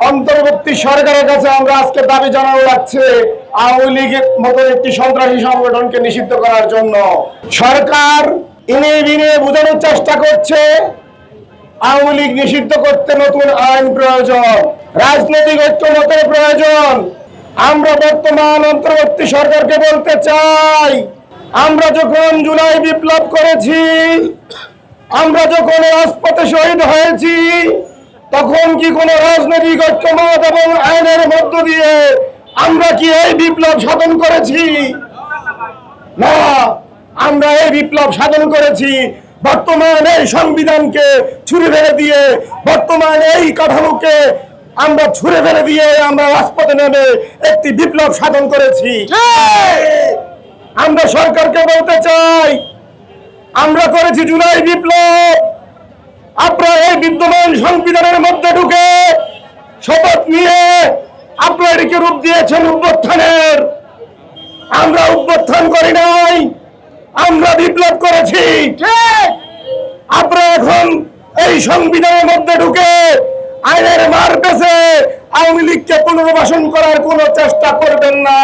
অন্তর্বর্তী সরকারের কাছে আমরা আজকে দাবি জানানো লাগছে আওয়ামী লীগের মতো একটি সন্ত্রাসী সংগঠনকে নিষিদ্ধ করার জন্য। সরকার ইনে বিনে বোঝানোর চেষ্টা করছে আওয়ামী লীগ নিষিদ্ধ করতে নতুন আইন প্রয়োজন, রাজনৈতিক ঐক্যমতের প্রয়োজন। আমরা বর্তমান অন্তর্বর্তী সরকারকে বলতে চাই, আমরা যখন জুলাই বিপ্লব করেছি, আমরা যখন রাজপথে শহীদ হয়েছি, তখন কি কোনো রাজনৈতিক ঐক্যমত এবং আইনের মধ্য দিয়ে আমরা কি এই বিপ্লব সাধন করেছি? না, আমরা এই বিপ্লব সাধন করেছি বর্তমান এই সংবিধানকে ছুঁড়ে ফেলে দিয়ে, বর্তমান এই কাঠামোকে আমরা ছুঁড়ে ফেলে দিয়ে আমরা রাজপথে নেমে একটি বিপ্লব সাধন করেছি। আমরা সরকারকে বলতে চাই, আমরা করেছি জুলাই বিপ্লব। আপনারা এই বিদ্যমান সংবিধানের মধ্যে ঢুকে শপথ নিয়ে আপনারা এটিকে রূপ দিয়েছেন অভ্যুত্থানের। আমরা অভ্যুত্থান করি নাই, আমরা বিপ্লব করেছি। আপনারা এখন এই সংবিধানের মধ্যে ঢুকে আইনের মার পেছে আওয়ামী লীগকে পুনর্বাসন করার কোন চেষ্টা করবেন না।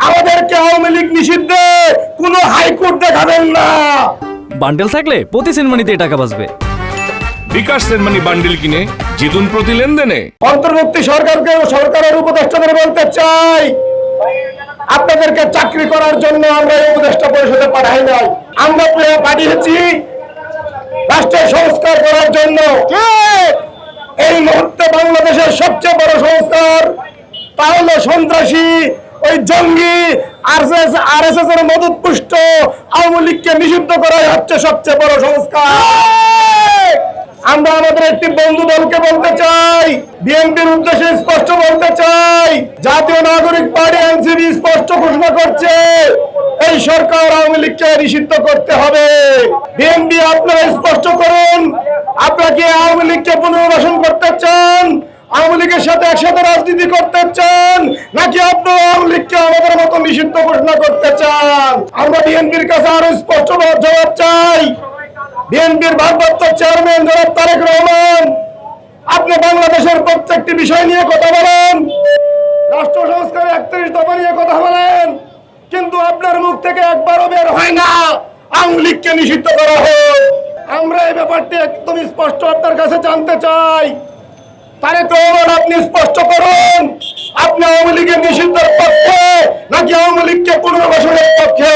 আমাদেরকে আওয়ামী লীগ নিষিদ্ধে কোনো হাইকোর্ট দেখাবেন না। বান্ডেল থাকলে প্রতি সেনমানিতে টাকা বাঁচবে। বিকাশ সেনমানি বান্ডেল কিনে জিতুন প্রতি লেনদেনে। অন্তর্বর্তী সরকারকে সরকারের উপদেষ্টাদের বলতে চাই, আপনাদেরকে চাকরি করার জন্য আমরা এই উপদেষ্টা পরিষদে পাঠাই নাই, আমরা পাঠিয়েছি রাষ্ট্রের সংস্কার করার জন্য। এই মুহূর্তে বাংলাদেশের সবচেয়ে বড় সংস্কার তা হলো সন্ত্রাসী, ওই জঙ্গি আরএসএস এর মদতপুষ্ট আওয়ামী লীগকে নিষিদ্ধ করাই হচ্ছে সবচেয়ে বড় সংস্কার। আমরা আমাদের একটি বন্ধু দলকে বলতে চাই, বিএনপির উদ্দেশ্যে স্পষ্ট বলতে চাই, জাতীয় নাগরিক পার্টি এনসিপি স্পষ্ট ঘোষণা করছে এই সরকার আওয়ামী লীগকে নিষিদ্ধ করতে হবে। বিএনপি আপনারা স্পষ্ট করুন, আপনারা কি আওয়ামী লীগকে পুনর্বাসন করতে চান? আওয়ামী লীগের সাথে একসাথে রাজনীতি করতে চান, নাকি আপনারা আওয়ামী লীগকে আমাদের মতো নিষিদ্ধ ঘোষণা করতে চান? আমরা বিএনপির কাছে আরো স্পষ্ট জবাব চাই। বিএনপির ভারপ্রাপ্ত চেয়ারম্যান জনাব তারেক রহমান, আপনি বাংলাদেশের প্রত্যেকটি বিষয় নিয়ে কথা বলেন, রাষ্ট্র সংস্কারের 31 দফা নিয়ে কথা বলেন, কিন্তু আপনার মুখ থেকে একবারও বের হয় না আওয়ামী লীগকে নিষিদ্ধ করা হোক। আমরা এই ব্যাপারটি একদম স্পষ্ট আপনার কাছে জানতে চাই। তারেক রহমান, আপনি স্পষ্ট করুন, আপনি আওয়ামী লীগের নিষিদ্ধের পক্ষে নাকি আওয়ামী লীগকে পুনর্বাসনের পক্ষে?